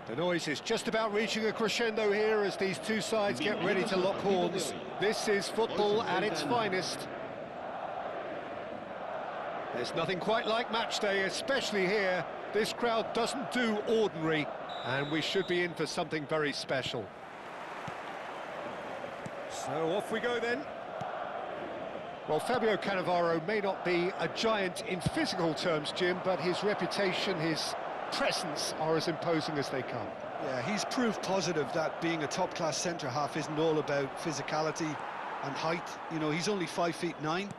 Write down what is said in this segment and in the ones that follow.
The noise is just about reaching a crescendo here as these two sides get ready to lock horns. This is football at its finest. There's nothing quite like match day, especially here. This crowd doesn't do ordinary, and we should be in for something very special. So off we go then. Well, Fabio Cannavaro may not be a giant in physical terms, Jim, but his reputation, his presence are as imposing as they come. Yeah, he's proof positive that being a top-class centre-half isn't all about physicality and height. You know, he's only 5'9",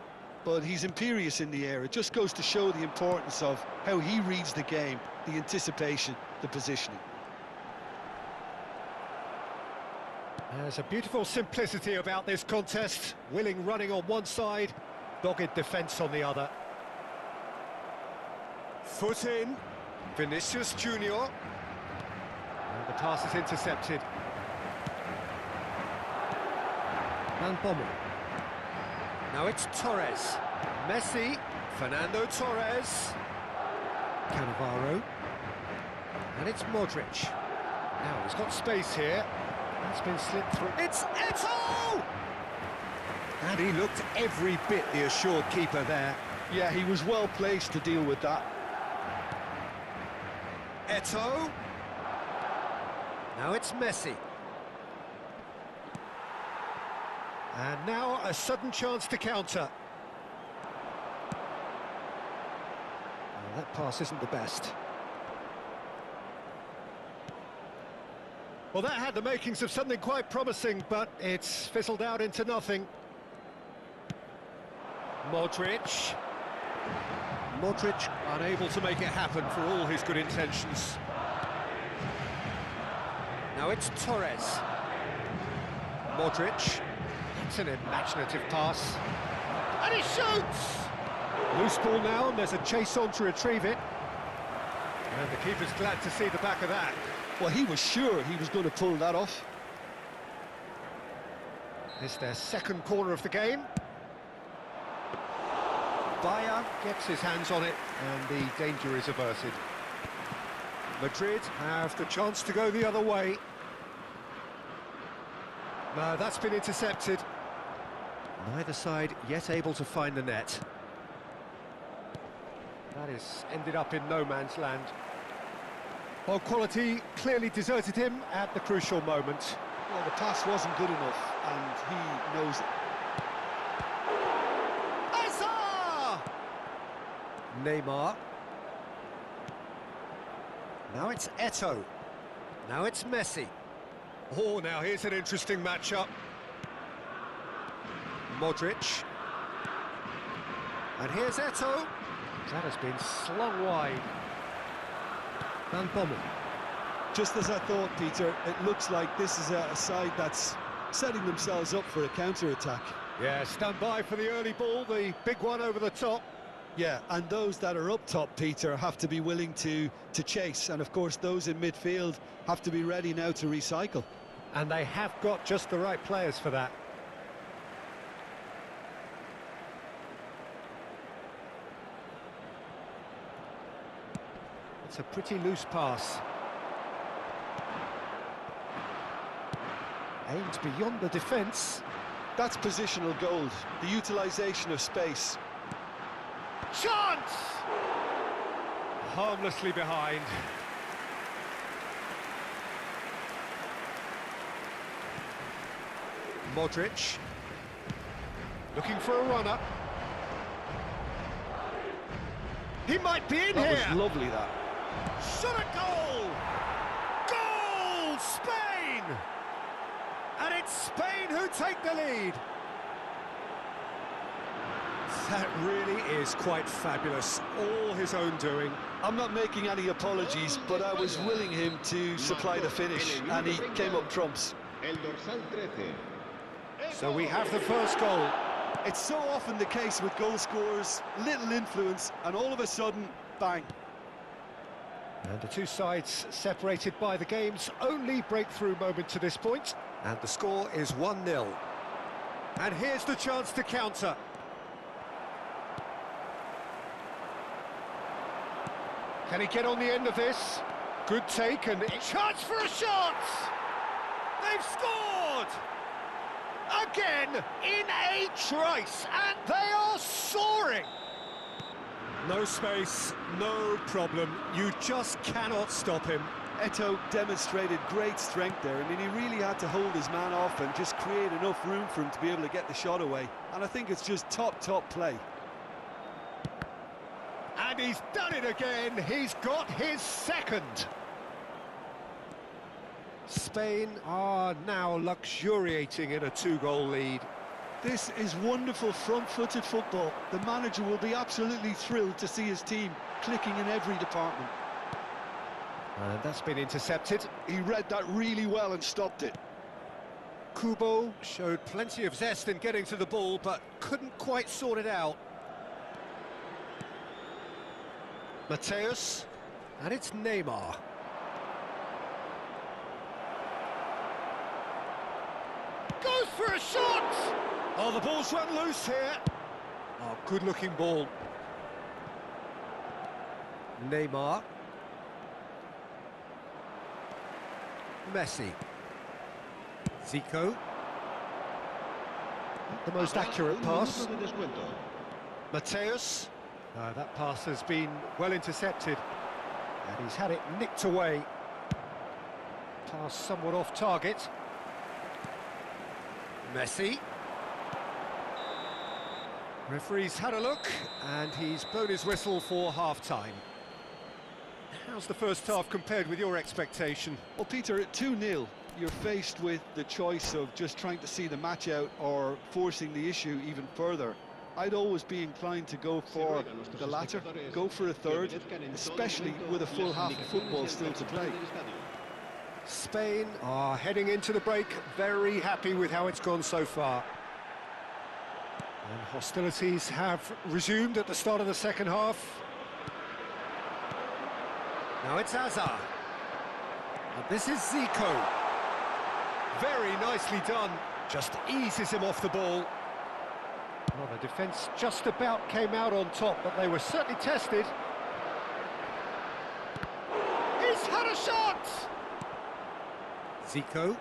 but he's imperious in the air. It just goes to show the importance of how he reads the game, the anticipation, the positioning. There's a beautiful simplicity about this contest. Willing running on one side, dogged defence on the other. Foot in, Vinicius Junior. And the pass is intercepted. And Bommel. Now it's Torres. Messi, Fernando Torres. Cannavaro. And it's Modric. Now he's got space here. That's been slipped through. It's Eto'o! And he looked every bit the assured keeper there. Yeah, he was well placed to deal with that. Eto'o. Now it's Messi. And now a sudden chance to counter. Well, that pass isn't the best. Well, that had the makings of something quite promising, but it's fizzled out into nothing. Modric. Modric unable to make it happen for all his good intentions. Now it's Torres. Modric. It's an imaginative pass. And he shoots! Loose ball now, and there's a chase on to retrieve it. And the keeper's glad to see the back of that. Well, he was sure he was going to pull that off. It's their second corner of the game. Bayer gets his hands on it, and the danger is averted. Madrid have the chance to go the other way. No, that's been intercepted. Neither side yet able to find the net. That has ended up in no man's land. Well, quality clearly deserted him at the crucial moment. Well, the pass wasn't good enough, and he knows it. Neymar. Now it's Eto'o. Now it's Messi. Oh, now here's an interesting matchup. Modric. And here's Eto'o. That has been slung wide. And Bommel. Just as I thought, Peter, it looks like this is a side that's setting themselves up for a counter-attack. Yeah, stand by for the early ball, the big one over the top. Yeah, and those that are up top, Peter, have to be willing to chase. And, of course, those in midfield have to be ready now to recycle. And they have got just the right players for that. It's a pretty loose pass. Aimed beyond the defence. That's positional gold, the utilisation of space. Chance! Harmlessly behind. Modric. Looking for a run-up. He might be in here! That was lovely, that. Shot a goal! Goal! Spain! And it's Spain who take the lead. That really is quite fabulous, all his own doing. I'm not making any apologies, but I was willing him to supply the finish, and he came up trumps. So we have the first goal. It's so often the case with goal scorers, little influence, and all of a sudden, bang. And the two sides separated by the game's only breakthrough moment to this point. And the score is 1-0. And here's the chance to counter. Can he get on the end of this? Good take and chance for a shot! They've scored! Again, in a trice, and they are soaring! No space, no problem. You just cannot stop him. Eto'o demonstrated great strength there. I mean, he really had to hold his man off and just create enough room for him to be able to get the shot away. And I think it's just top play. And he's done it again. He's got his second. Spain are now luxuriating in a 2-goal lead. This is wonderful front-footed football. The manager will be absolutely thrilled to see his team clicking in every department. And that's been intercepted. He read that really well and stopped it. Kubo showed plenty of zest in getting to the ball, but couldn't quite sort it out. Mateus, and it's Neymar. Goes for a shot! Oh, the ball's run loose here. Oh, good-looking ball. Neymar. Messi. Zico. The most accurate pass. Mateus. That pass has been well intercepted. And he's had it nicked away. Pass somewhat off target. Messi. Referee's had a look, and he's blown his whistle for half-time. How's the first half compared with your expectation? Well, Peter, at 2-0, you're faced with the choice of just trying to see the match out or forcing the issue even further. I'd always be inclined to go for the latter, go for a third, especially with a full half of football still to play. Spain are heading into the break, very happy with how it's gone so far. And hostilities have resumed at the start of the second half. Now it's Hazard. And this is Zico. Very nicely done. Just eases him off the ball. Well, the defence just about came out on top, but they were certainly tested. He's had a shot! Zico.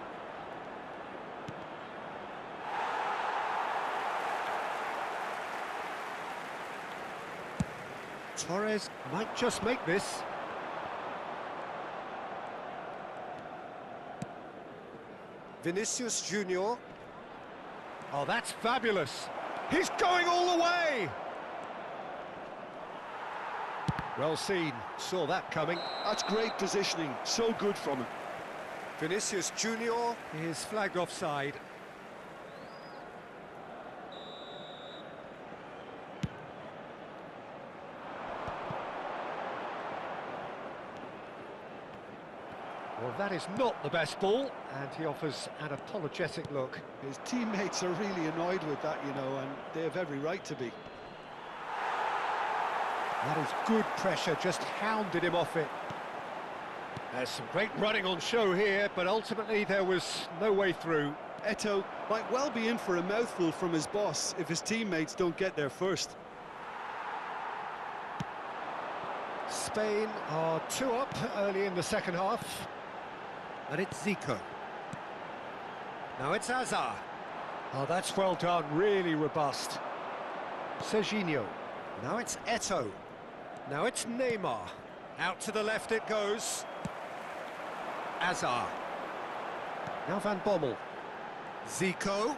Torres might just make this. Vinicius Junior. Oh, that's fabulous. He's going all the way. Well seen. Saw that coming. That's great positioning. So good from him. Vinicius Junior is flagged offside. Well, that is not the best ball, and he offers an apologetic look. His teammates are really annoyed with that, you know, and they have every right to be. That is good pressure, just hounded him off it. There's some great running on show here, but ultimately there was no way through. Eto'o might well be in for a mouthful from his boss if his teammates don't get there first. Spain are 2 up early in the second half. And it's Zico. Now it's Hazard. Oh, that's well done, really robust. Serginho. Now it's Eto'o. Now it's Neymar. Out to the left it goes. Hazard. Now Van Bommel. Zico.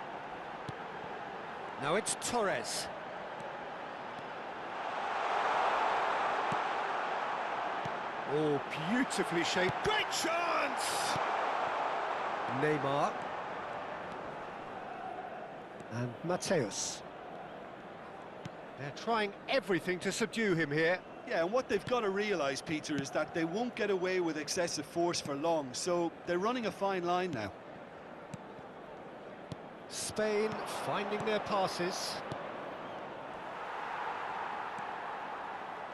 Now it's Torres. Oh, beautifully shaped. Great chance! Neymar. And Mateus. They're trying everything to subdue him here. Yeah, and what they've got to realise, Peter, is that they won't get away with excessive force for long, so they're running a fine line now. Spain finding their passes.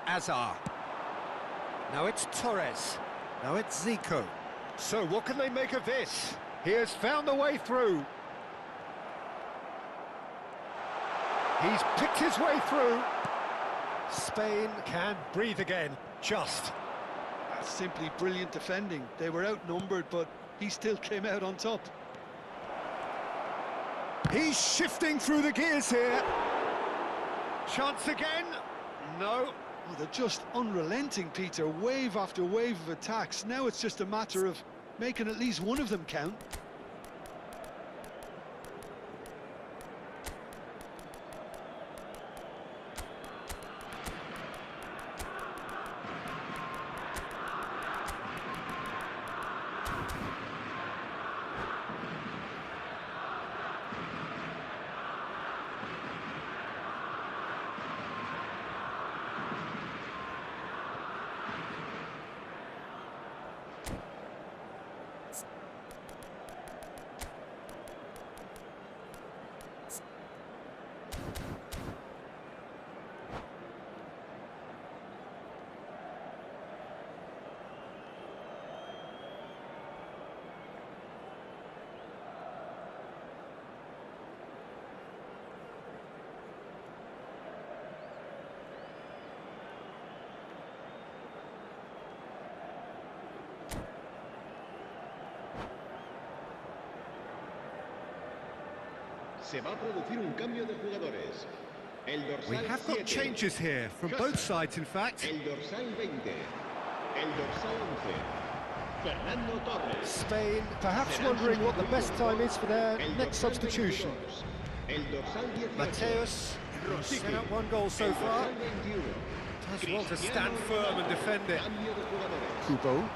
Hazard. Now it's Torres. Now it's Zico. So what can they make of this? He has found a way through. He's picked his way through. Spain can breathe again, just. That's simply brilliant defending. They were outnumbered, but he still came out on top. He's shifting through the gears here. Chance again. No. Oh, they're just unrelenting, Peter. Wave after wave of attacks. Now it's just a matter of making at least one of them count. Se va a producir un cambio de jugadores. El dorsal We have got 7, changes here, from both sides in fact. el dorsal 20, el dorsal 11, Fernando Torres. Spain perhaps wondering what the best time is for their El next dorsal substitution. 22, el dorsal 18, Mateus, who's sent out one goal so el far, dorsal 21, does well to stand Cristiano firm and Ronaldo. defend it. Cambio de jugadores. Kubo.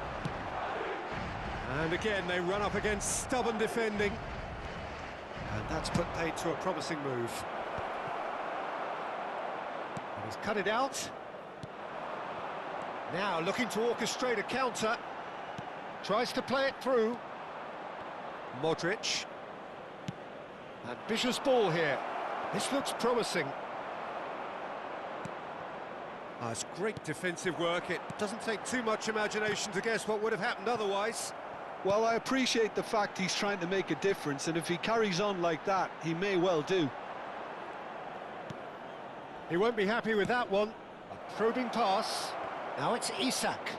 And again they run up against stubborn defending. And that's put paid to a promising move. And he's cut it out. Now looking to orchestrate a counter. Tries to play it through. Modric. Ambitious ball here. This looks promising. It's great defensive work. It doesn't take too much imagination to guess what would have happened otherwise. Well, I appreciate the fact he's trying to make a difference, and if he carries on like that, he may well do. He won't be happy with that one. A probing pass. Now it's Isak.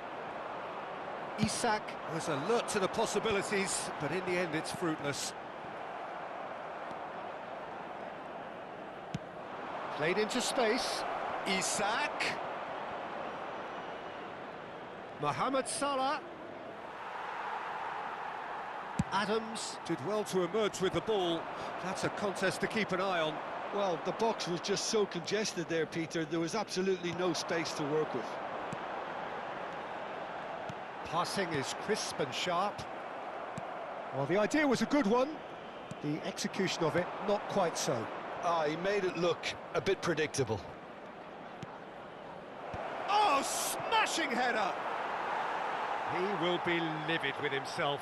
Isak was alert to the possibilities, but in the end it's fruitless. Played into space. Isak. Mohamed Salah. Adams did well to emerge with the ball. That's a contest to keep an eye on. Well, the box was just so congested there, Peter. There was absolutely no space to work with. Passing is crisp and sharp. Well, the idea was a good one. The execution of it, not quite so. He made it look a bit predictable. Oh, smashing header! He will be livid with himself.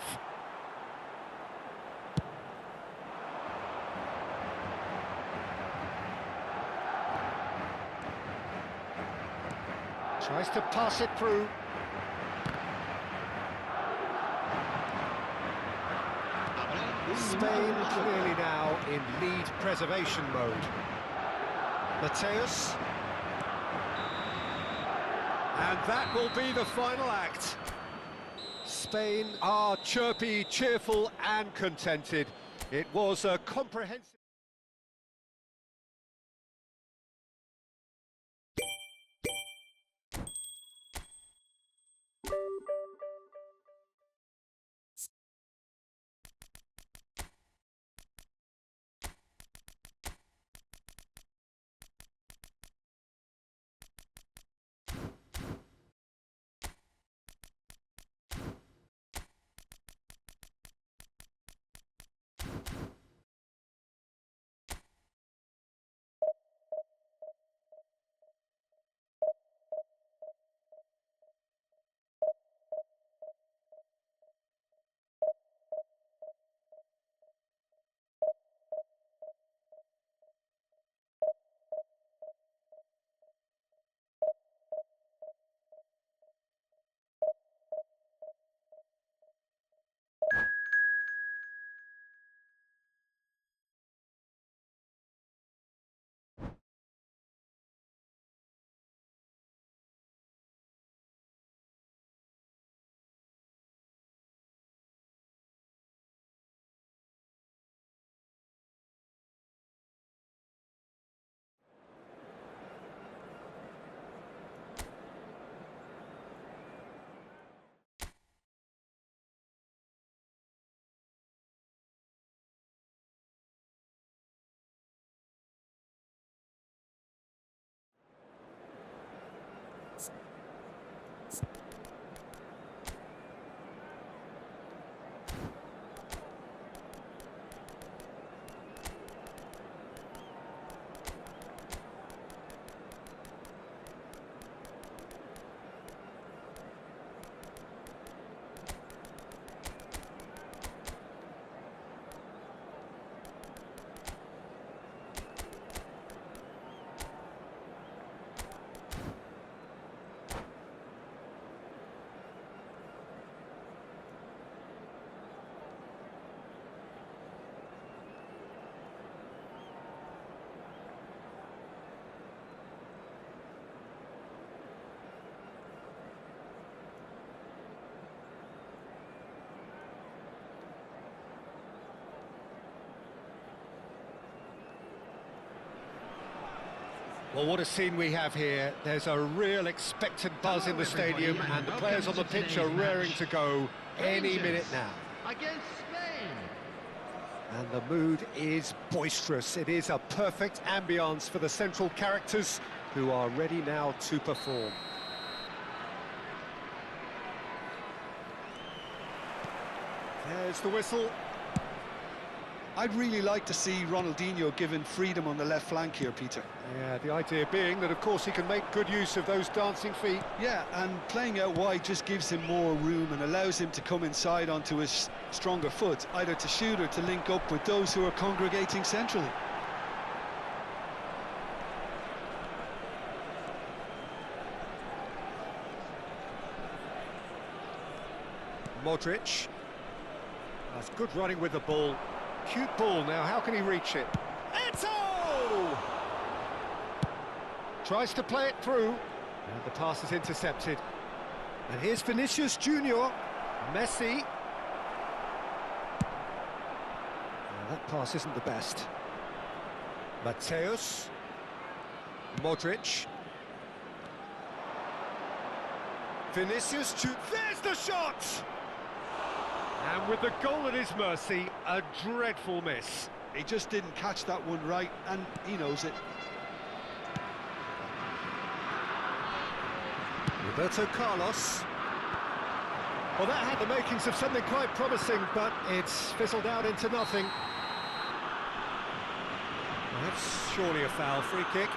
Tries to pass it through. Spain clearly now in lead preservation mode. Mateus. And that will be the final act. Spain are chirpy, cheerful and contented. It was a comprehensive... Well, what a scene we have here. There's a real expectant buzz in the stadium, and the players on the pitch are raring to go any minute now. Against Spain. And the mood is boisterous. It is a perfect ambience for the central characters who are ready now to perform. There's the whistle. I'd really like to see Ronaldinho given freedom on the left flank here, Peter. Yeah, the idea being that, of course, he can make good use of those dancing feet. Yeah, and playing out wide just gives him more room and allows him to come inside onto his stronger foot, either to shoot or to link up with those who are congregating centrally. Modric. That's good running with the ball. Cute ball now, how can he reach it? Eto'o! Tries to play it through, and the pass is intercepted. And here's Vinicius Junior. Messi. That pass isn't the best. Mateus. Modric. Vinicius Junior. There's the shot! And with the goal at his mercy, a dreadful miss. He just didn't catch that one right, and he knows it. Roberto Carlos. Well, that had the makings of something quite promising, but it's fizzled out into nothing. Well, that's surely a foul. Free kick.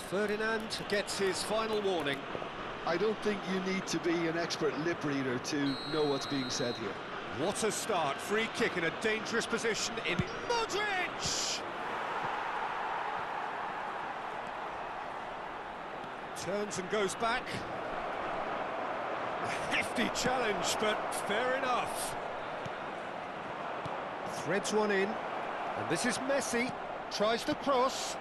Ferdinand gets his final warning. I don't think you need to be an expert lip reader to know what's being said here. What a start. Free kick in a dangerous position in Modric! Turns and goes back. A hefty challenge, but fair enough. Threads one in. And this is Messi. Tries to cross.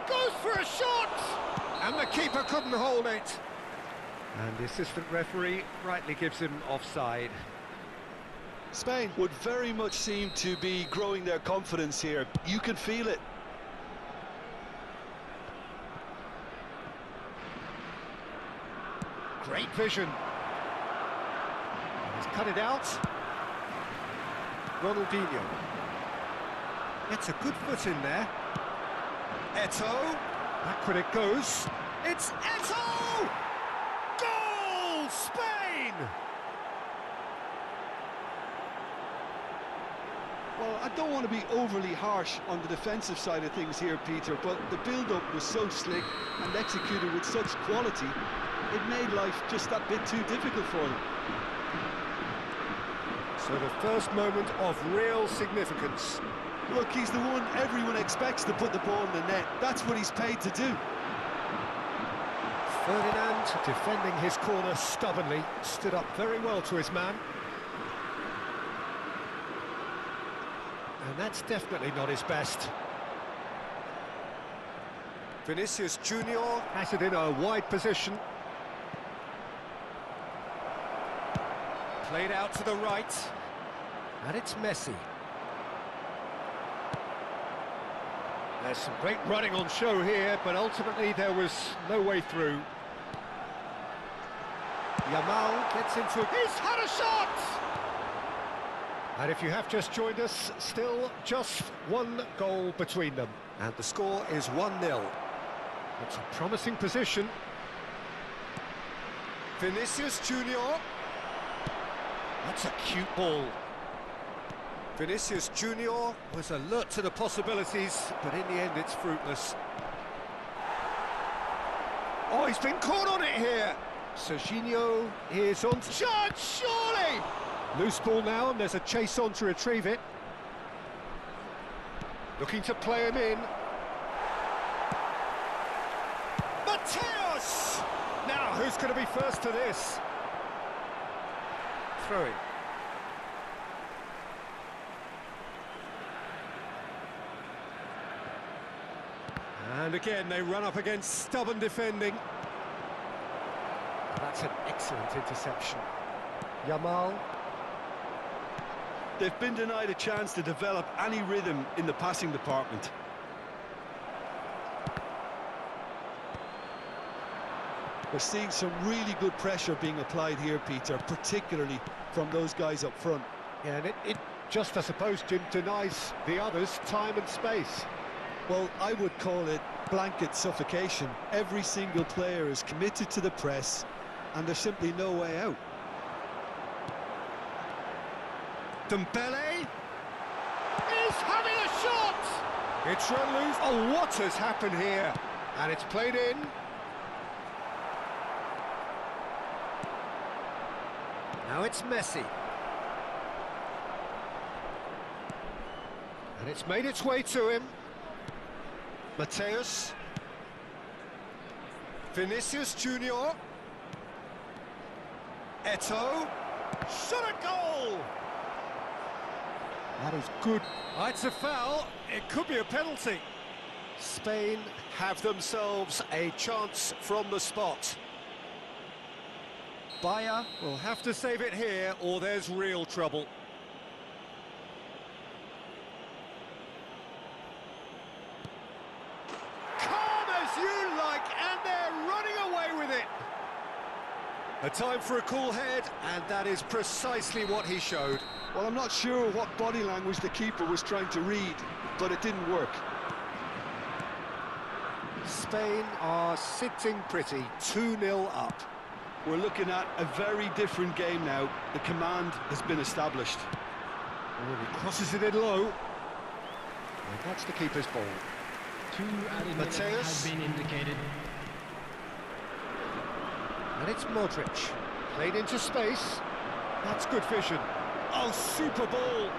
Goes for a shot! And the keeper couldn't hold it. And the assistant referee rightly gives him offside. Spain would very much seem to be growing their confidence here. You can feel it. Great vision. He's cut it out. Ronaldinho. Gets a good foot in there. Eto'o. Backward it goes. It's Eto'o! Goal! Spain! Well, I don't want to be overly harsh on the defensive side of things here, Peter, but the build-up was so slick and executed with such quality, it made life just that bit too difficult for them. So the first moment of real significance. Look, he's the one everyone expects to put the ball in the net. That's what he's paid to do. Ferdinand, defending his corner stubbornly, stood up very well to his man. And that's definitely not his best. Vinicius Junior has it in a wide position. Played out to the right. And it's Messi. There's some great running on show here, but ultimately there was no way through. Yamal gets into it. He's had a shot! And if you have just joined us, still just one goal between them. And the score is 1-0. It's a promising position. Vinicius Junior. That's a cute ball. Vinicius Junior was alert to the possibilities, but in the end it's fruitless. Oh, he's been caught on it here. Serginho is on charge, surely! Loose ball now, and there's a chase on to retrieve it. Looking to play him in. Mateus! Now, who's going to be first to this? Throw-in. And again, they run up against stubborn defending. That's an excellent interception. Yamal. They've been denied a chance to develop any rhythm in the passing department. We're seeing some really good pressure being applied here, Peter, particularly from those guys up front. Yeah, and it just, I suppose, Jim, denies the others time and space. Well, I would call it blanket suffocation. Every single player is committed to the press, and there's simply no way out. Dembele is having a shot! It's run loose. Oh, what has happened here? And it's played in. Now it's Messi. And it's made its way to him. Mateus. Vinicius Junior. Eto'o. Shot a goal! That is good. Oh, it's a foul. It could be a penalty. Spain have themselves a chance from the spot. Bayer will have to save it here, or there's real trouble. Calm as you like, and they're running away with it. A time for a cool head, and that is precisely what he showed. Well, I'm not sure what body language the keeper was trying to read, but it didn't work. Spain are sitting pretty, 2-0 up. We're looking at a very different game now. The command has been established. Oh, he crosses it in low. And that's the keeper's ball. 2 added minutes Mateus. have been indicated. And it's Modric. Played into space. That's good vision. Oh, super ball.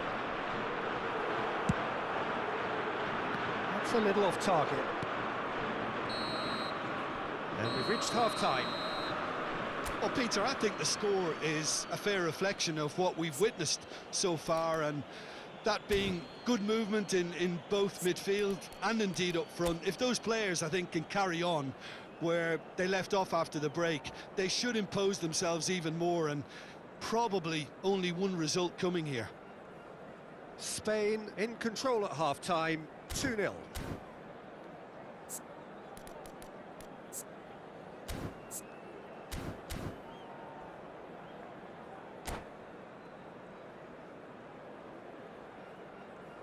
That's a little off target. And we've reached half-time. Well, Peter, I think the score is a fair reflection of what we've witnessed so far, and that being good movement in both midfield and indeed up front. If those players, I think, can carry on where they left off after the break, they should impose themselves even more, and probably only one result coming here. Spain in control at half-time, 2-0.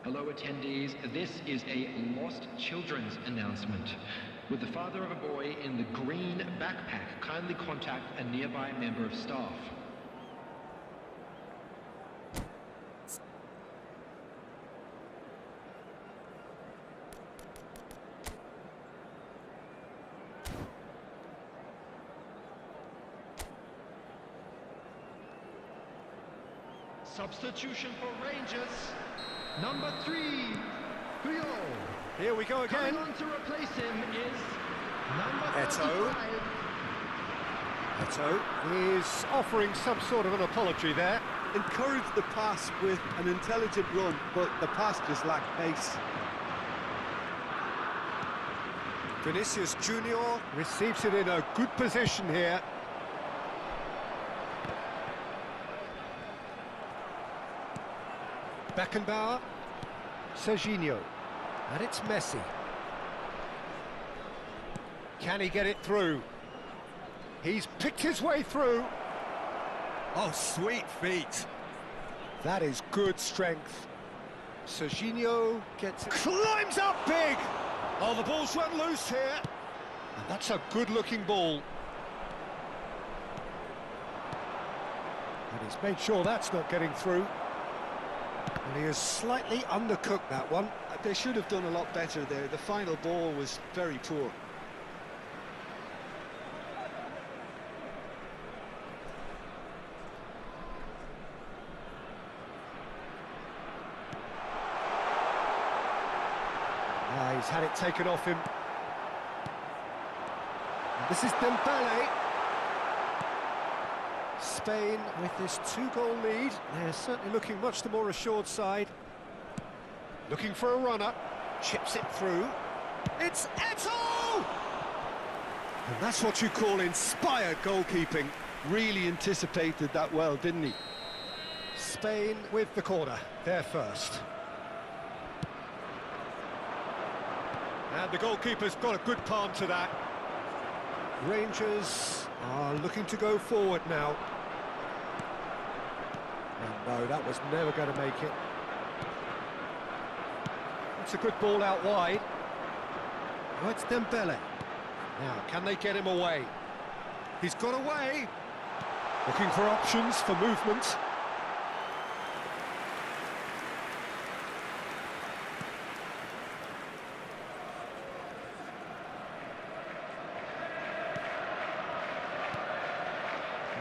Hello attendees, this is a lost children's announcement. With the father of a boy in the green backpack, kindly contact a nearby member of staff. Substitution for Rangers. Number 3, Puyol. Here we go again. Coming on to replace him is number Eto'o. 35. Eto'o is offering some sort of an apology there. Encouraged the pass with an intelligent run, but the pass just lacked pace. Vinicius Junior receives it in a good position here. Beckenbauer, Serginho, and it's Messi. Can he get it through? He's picked his way through. Oh, sweet feet. That is good strength. Serginho gets it. Climbs up big! Oh, the ball's run loose here. And that's a good-looking ball. And he's made sure that's not getting through. And he has slightly undercooked that one. They should have done a lot better there. The final ball was very poor. He's had it taken off him. And this is Dembele. Spain with this 2-goal lead. They're certainly looking much the more assured side. Looking for a runner. Chips it through. It's Eto'o! And that's what you call inspired goalkeeping. Really anticipated that well, didn't he? Spain with the corner, they're first. And the goalkeeper's got a good palm to that. Rangers are looking to go forward now. And no, that was never going to make it. It's a good ball out wide. Oh, it's Dembele. Now, can they get him away? He's got away. Looking for options for movement.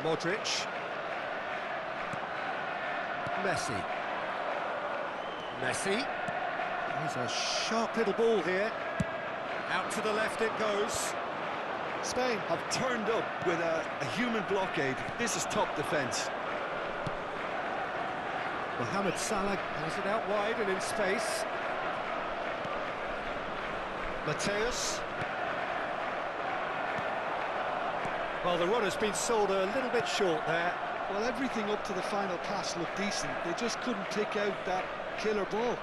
Modric. Messi. Messi. There's a sharp little ball here. Out to the left it goes. Spain have turned up with a human blockade. This is top defence. Mohamed Salah has it out wide and in space. Mateus. Well, the run has been sold a little bit short there. Well, everything up to the final pass looked decent. They just couldn't pick out that killer ball.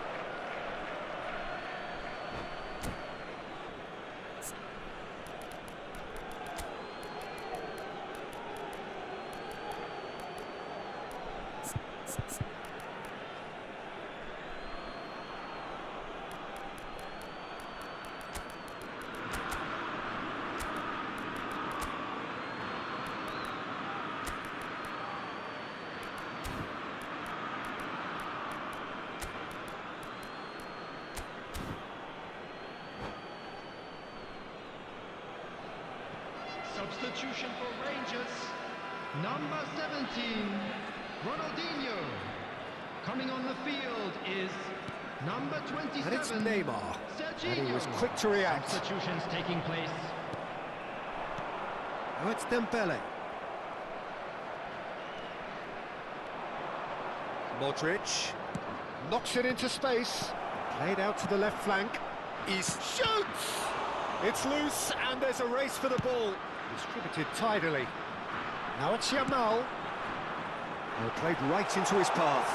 Substitution for Rangers. Number 17, Ronaldinho. Coming on the field is number 27. And it's Neymar. Serginho. And he was quick to react. Substitutions taking place. Now it's Dembele. Modric. Knocks it into space. Played out to the left flank. He shoots! It's loose and there's a race for the ball. Distributed tidily. Now it's Yamal. Oh, played right into his path.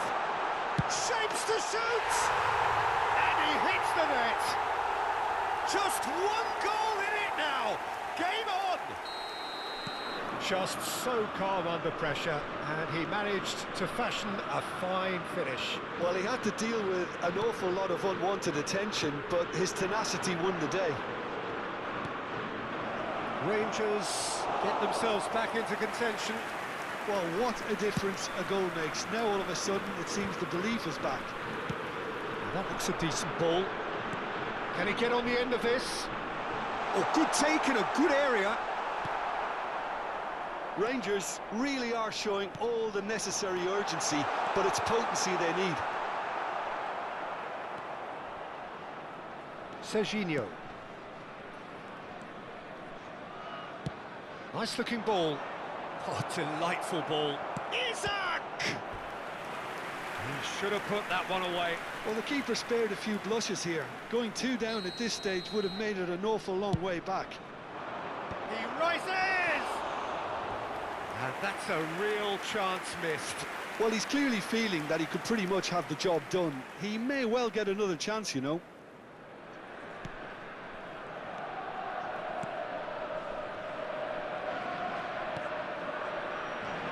Shapes to shoot! And he hits the net! Just one goal in it now! Game on! Just so calm under pressure, and he managed to fashion a fine finish. Well, he had to deal with an awful lot of unwanted attention, but his tenacity won the day. Rangers get themselves back into contention. Well, what a difference a goal makes. Now all of a sudden it seems the belief is back. That looks a decent ball. Can he get on the end of this? Oh, good take in a good area. Rangers really are showing all the necessary urgency, but it's potency they need. Serginho. Nice looking ball. Oh, delightful ball. Isaac! He should have put that one away. Well, the keeper spared a few blushes here. Going 2 down at this stage would have made it an awful long way back. He rises! And that's a real chance missed. Well, he's clearly feeling that he could pretty much have the job done. He may well get another chance, you know.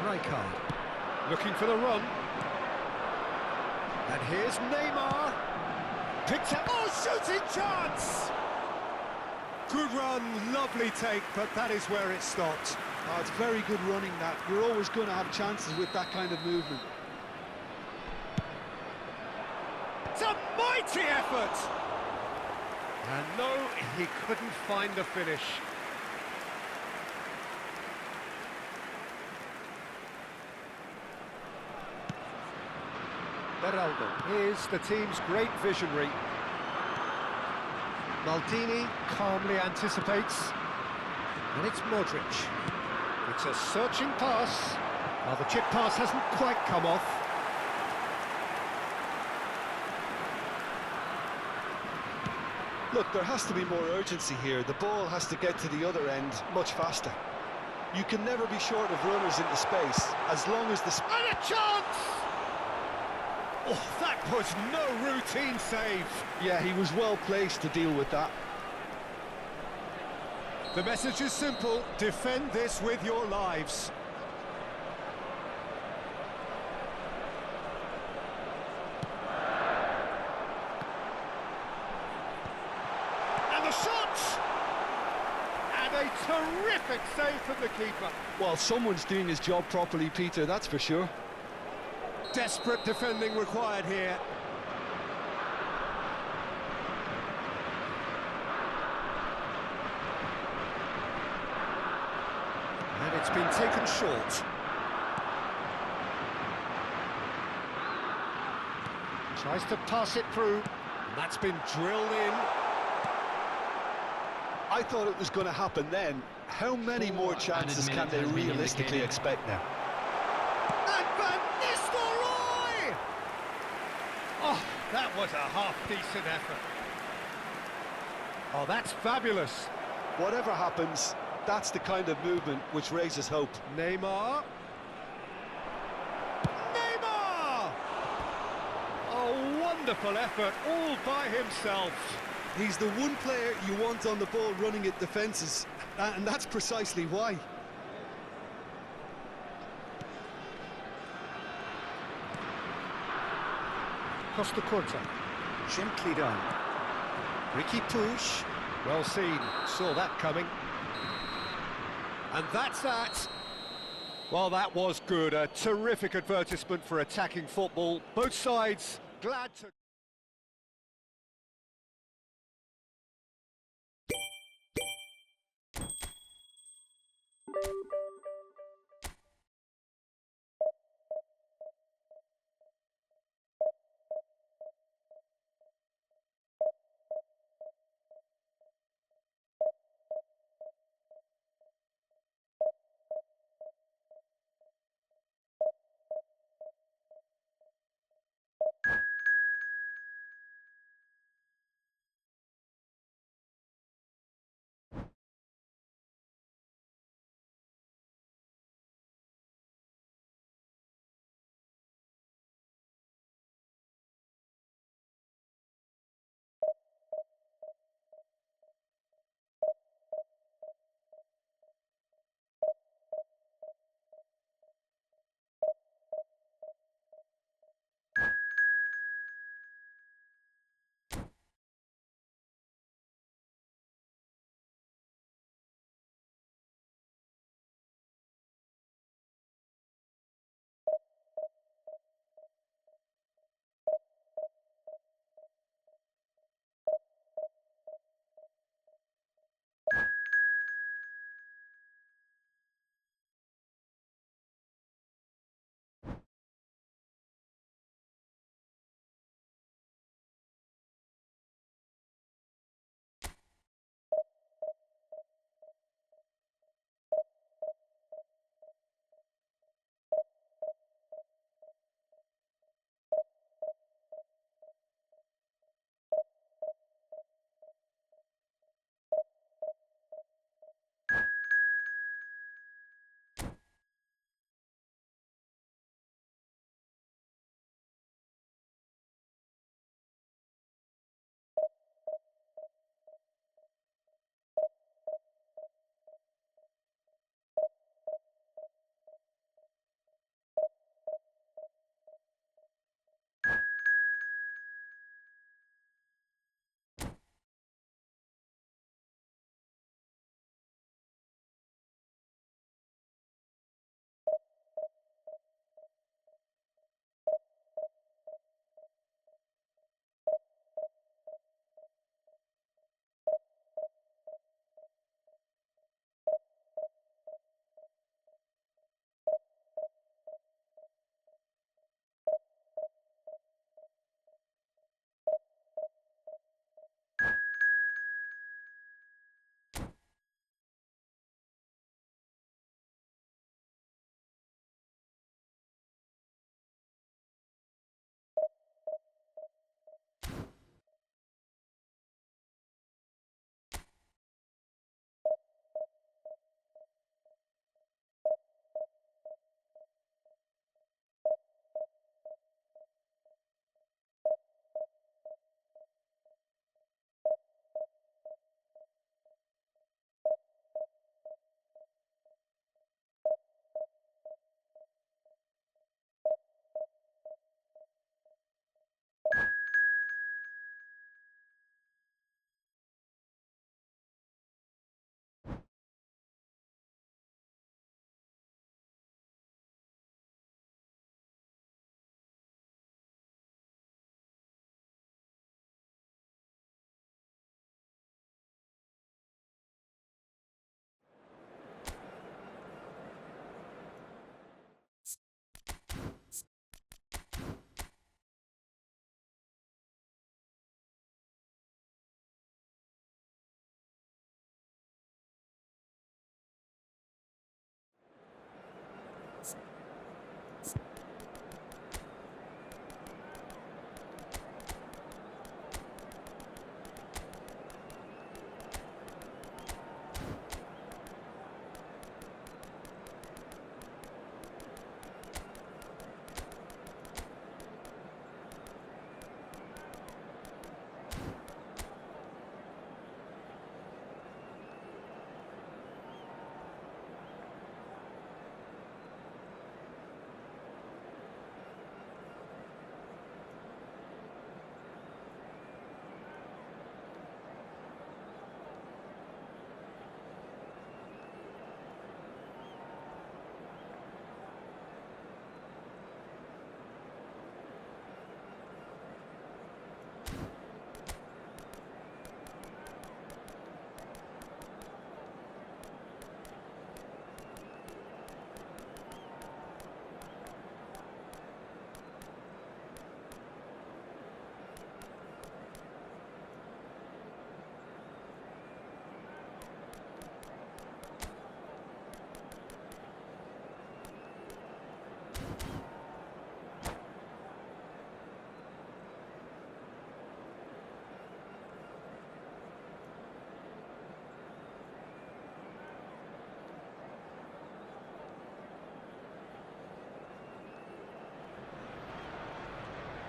Rijkaard, looking for the run. And here's Neymar. Picked up, oh, shooting chance! Good run, lovely take, but that is where it stopped. Oh, it's very good running that. You're always going to have chances with that kind of movement. It's a mighty effort! And no, he couldn't find the finish. Beraldo is the team's great visionary. Maldini calmly anticipates. And it's Modric. It's a searching pass. Well, the chip pass hasn't quite come off. Look, there has to be more urgency here. The ball has to get to the other end much faster. You can never be short of runners into space, as long as the... And a chance! Oh, that was no routine save. Yeah, he was well placed to deal with that. The message is simple: defend this with your lives. And the shot! And a terrific save from the keeper. Well, someone's doing his job properly, Peter, that's for sure. Desperate defending required here. And it's been taken short. Tries to pass it through, and that's been drilled in. I thought it was going to happen then. How many more chances can they realistically expect now? And Van Nistelrooy! Oh, that was a half-decent effort. Oh, that's fabulous. Whatever happens, that's the kind of movement which raises hope. Neymar. Neymar! A wonderful effort all by himself. He's the one player you want on the ball running at defences, and that's precisely why. Costa Curta. Gently done. Ricky Push. Well seen. Saw that coming. And that's that. Well, that was good. A terrific advertisement for attacking football. Both sides glad to...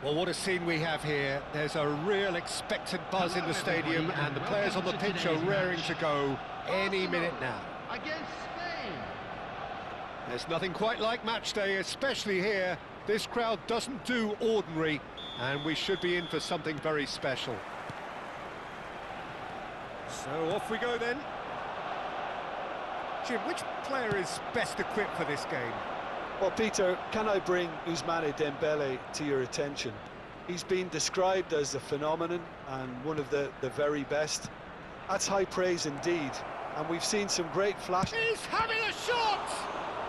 Well, what a scene we have here. There's a real expectant buzz in the stadium, and the players on the pitch are raring to go any minute now. Against Spain. There's nothing quite like match day, especially here. This crowd doesn't do ordinary, and we should be in for something very special. So off we go then. Jim, which player is best equipped for this game? Well, Peter, can I bring Ousmane Dembele to your attention? He's been described as a phenomenon and one of the very best. That's high praise indeed, and we've seen some great flashes. He's having a shot!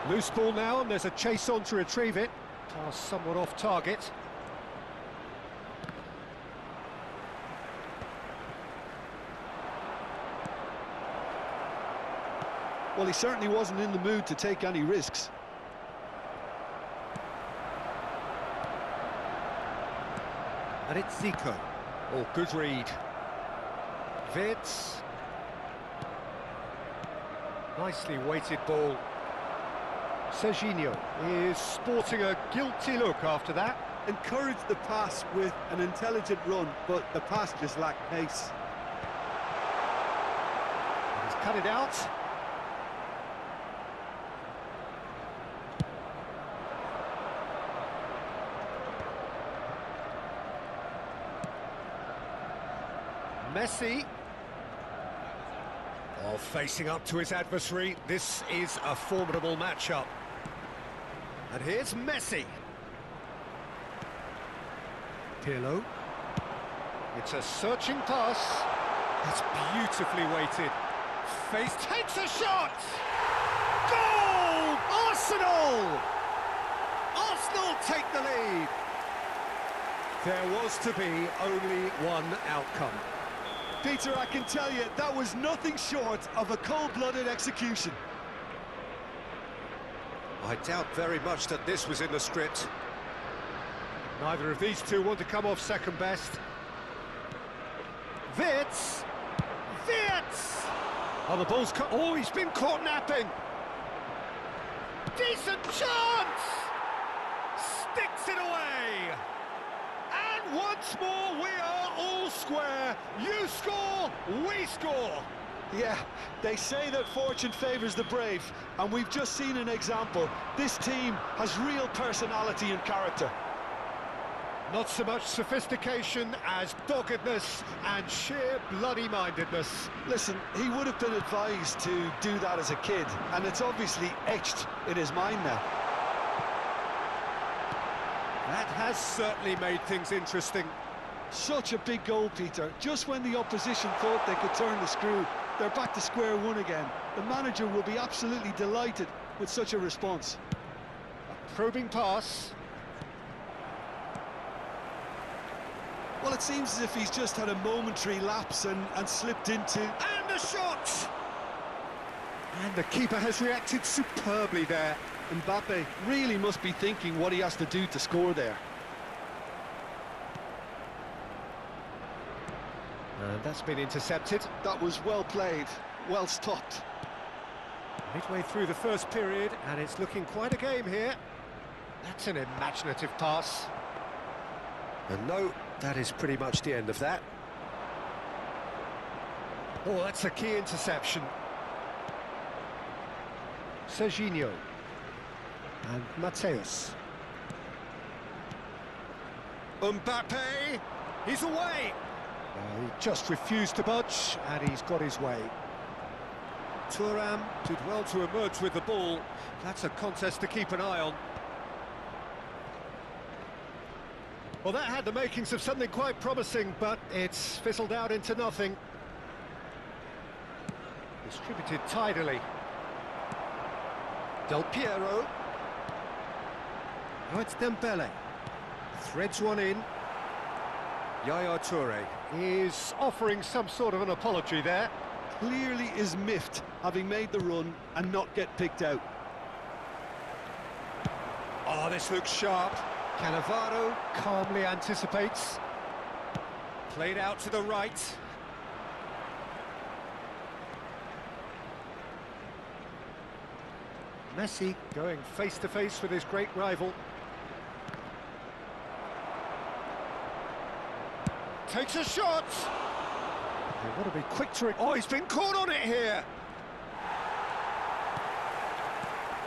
Loose ball now, and there's a chase on to retrieve it. Pass somewhat off target. Well, he certainly wasn't in the mood to take any risks. And it's Zico. Oh, good read. Wirtz. Nicely weighted ball. Serginho is sporting a guilty look after that. Encouraged the pass with an intelligent run, but the pass just lacked pace. He's cut it out. Messi. Oh, facing up to his adversary. This is a formidable matchup. And here's Messi. Pirlo. It's a searching pass. That's beautifully weighted. Face takes a shot! Goal! Arsenal! Arsenal take the lead. There was to be only one outcome. Peter, I can tell you, that was nothing short of a cold-blooded execution. I doubt very much that this was in the script. Neither of these two want to come off second best. Wirtz! Wirtz! Oh, the ball's cut. Oh, he's been caught napping. Decent chance! Sticks it away! And once more, we are all square. You score, we score. Yeah, they say that fortune favours the brave, and we've just seen an example. This team has real personality and character. Not so much sophistication as doggedness and sheer bloody-mindedness. Listen, he would have been advised to do that as a kid, and it's obviously etched in his mind now. That has certainly made things interesting. Such a big goal, Peter. Just when the opposition thought they could turn the screw, they're back to square one again. The manager will be absolutely delighted with such a response. A probing pass. Well, it seems as if he's just had a momentary lapse and slipped into... And a shot! And the keeper has reacted superbly there. Mbappe really must be thinking what he has to do to score there. And that's been intercepted. That was well played, well stopped. Midway through the first period, and it's looking quite a game here. That's an imaginative pass. And no, that is pretty much the end of that. Oh, that's a key interception. Serginho. And Mateus. Mbappe! He's away! He just refused to budge, and he's got his way. Thuram did well to emerge with the ball. That's a contest to keep an eye on. Well, that had the makings of something quite promising, but it's fizzled out into nothing. Distributed tidily. Del Piero. Now it's Dembele. Threads one in. Yaya Toure is offering some sort of an apology there. Clearly is miffed, having made the run and not get picked out. Oh, this looks sharp. Cannavaro calmly anticipates. Played out to the right. Messi going face-to-face with his great rival. takes a shot. They want to be quick to it. Oh, he's been caught on it here.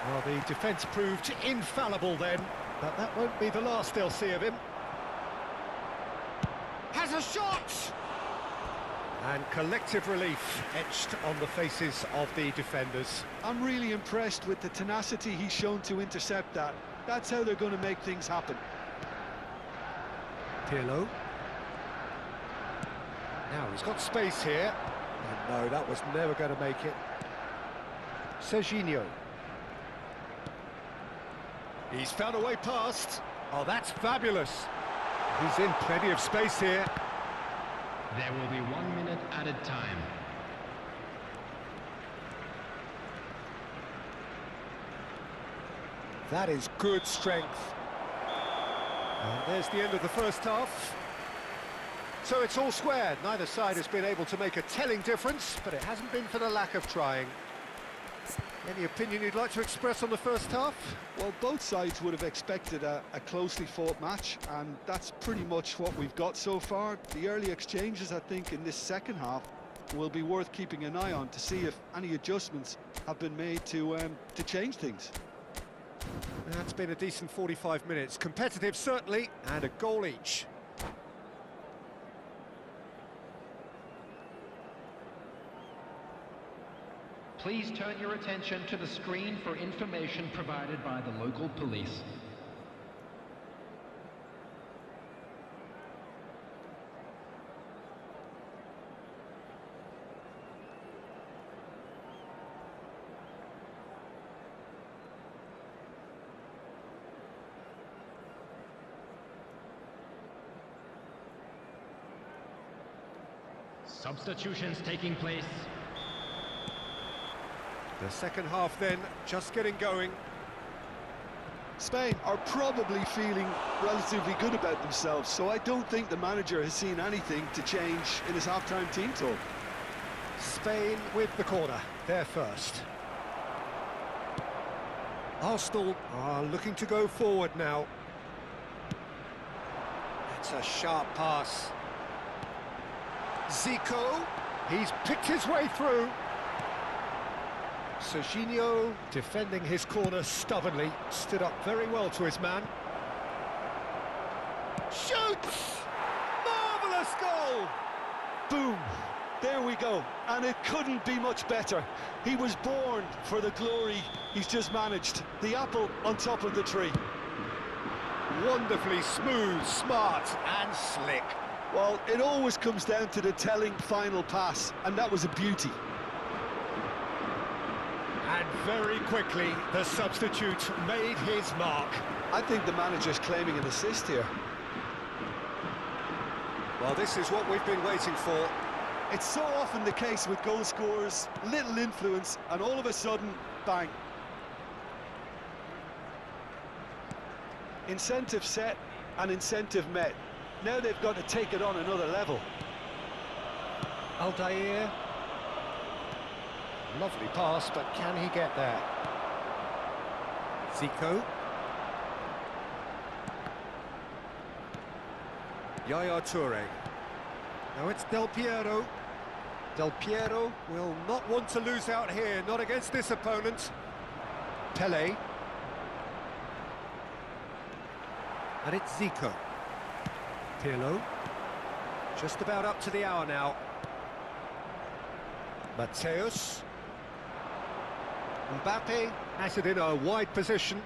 Well, the defence proved infallible then, but that won't be the last they'll see of him. Has a shot! And collective relief etched on the faces of the defenders. I'm really impressed with the tenacity he's shown to intercept that. That's how they're going to make things happen. Pirlo. Now he's got space here. And no, that was never going to make it. Serginho. He's found a way past. Oh, that's fabulous. He's in plenty of space here. There will be 1 minute added time. That is good strength. And there's the end of the first half. So it's all square. Neither side has been able to make a telling difference, but it hasn't been for the lack of trying. Any opinion you'd like to express on the first half? Well, both sides would have expected a closely fought match, and that's pretty much what we've got so far. The early exchanges, I think, in this second half will be worth keeping an eye on to see if any adjustments have been made to change things. That's been a decent 45 minutes. Competitive, certainly, and a goal each. Please turn your attention to the screen for information provided by the local police. Substitutions taking place. The second half then, just getting going. Spain are probably feeling relatively good about themselves, so I don't think the manager has seen anything to change in his half-time team talk. Spain with the corner, they're first. Arsenal are looking to go forward now. That's a sharp pass. Zico, he's picked his way through. Serginho, defending his corner stubbornly, stood up very well to his man. Shoots! Marvellous goal! Boom! There we go, and it couldn't be much better. He was born for the glory he's just managed. The apple on top of the tree. Wonderfully smooth, smart and slick. Well, it always comes down to the telling final pass, and that was a beauty. And very quickly, the substitute made his mark. I think the manager's claiming an assist here. Well, this is what we've been waiting for. It's so often the case with goal scorers, little influence, and all of a sudden, bang. Incentive set and incentive met. Now they've got to take it on another level. Aldair. Lovely pass, but can he get there? Zico. Yaya Toure. Now it's Del Piero. Del Piero will not want to lose out here, not against this opponent. Pele. And it's Zico. Pirlo. Just about up to the hour now. Mateus. Mbappe has it in a wide position.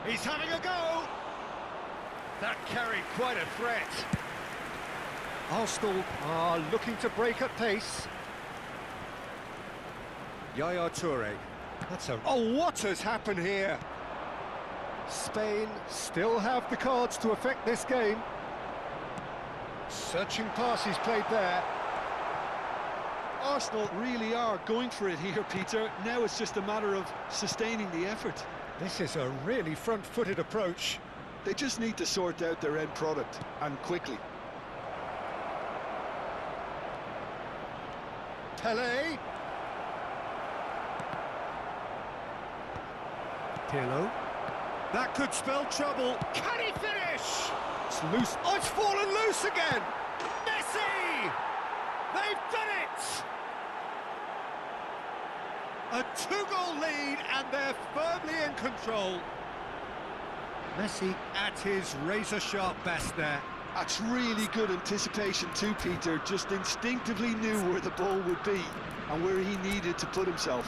He's having a go! That carried quite a threat. Arsenal are looking to break at pace. Yaya Toure. Oh, what has happened here? Spain still have the cards to affect this game. Searching passes played there. Arsenal really are going for it here, Peter. Now it's just a matter of sustaining the effort. This is a really front-footed approach. They just need to sort out their end product, and quickly. Pele. Pirlo. That could spell trouble. Can he finish? It's loose. Oh, it's fallen loose again. Messi! They've done it! A 2-goal lead, and they're firmly in control. Messi at his razor-sharp best there. That's really good anticipation too, Peter. Just instinctively knew where the ball would be and where he needed to put himself.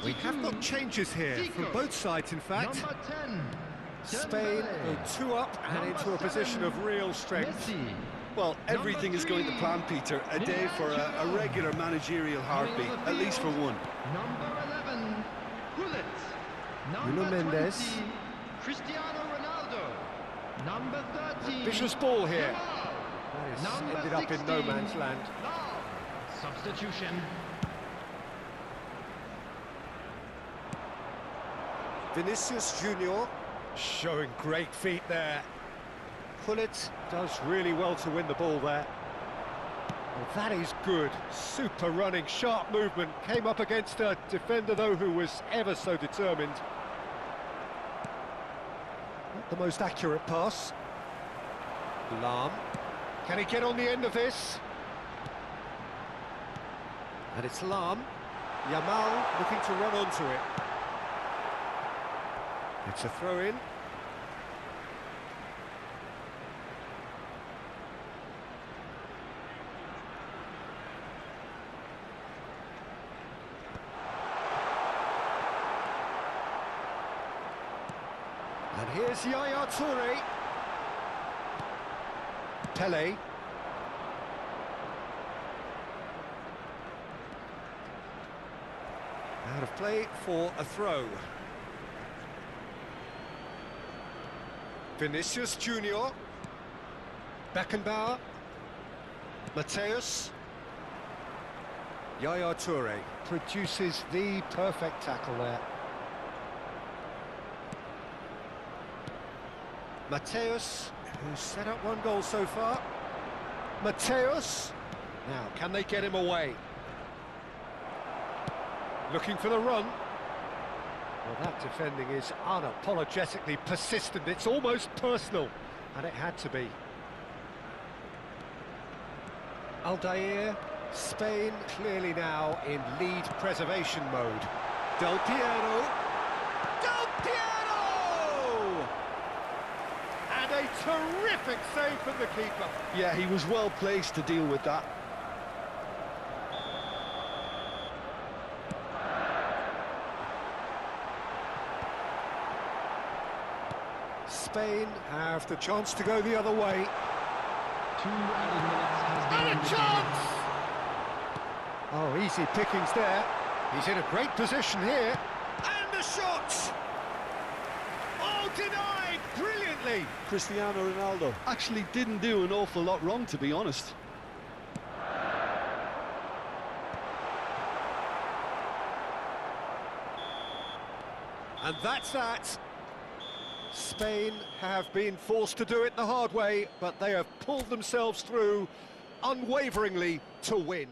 We have got changes here from both sides, in fact. Number 10, Spain go 2 up and into a position of real strength. Messi. Well, everything is going to plan, Peter. A day for a regular managerial heartbeat, at least for one. Number 11, Gullit. Nuno Number Mendes. 20, Cristiano Ronaldo. Number 13, Vicious ball here. Yamal. That has Number ended up in no 16, man's land. Now, substitution. Vinicius Junior showing great feet there. Gullit does really well to win the ball there. Well, that is good. Super running, sharp movement. Came up against a defender, though, who was ever so determined. Not the most accurate pass. Lahm. Can he get on the end of this? And it's Lahm. Yamal looking to run onto it. It's a throw-in. And here's Yaya Toure. Pele. Out of play for a throw. Vinicius Junior. Beckenbauer. Mateus. Yaya Toure produces the perfect tackle there. Mateus, who's set up 1 goal so far. Mateus. Now, can they get him away? Looking for the run. Well, that defending is unapologetically persistent. It's almost personal, and it had to be. Aldair, Spain clearly now in lead preservation mode. Del Piero. Del Piero! And a terrific save from the keeper. Yeah, he was well placed to deal with that. Spain have the chance to go the other way. 2 added minutes has been And a indicated. chance! Oh, easy pickings there. He's in a great position here. And a shot! Oh, Denied brilliantly. Cristiano Ronaldo. Actually didn't do an awful lot wrong, to be honest. And that's that. Spain have been forced to do it the hard way, but they have pulled themselves through unwaveringly to win.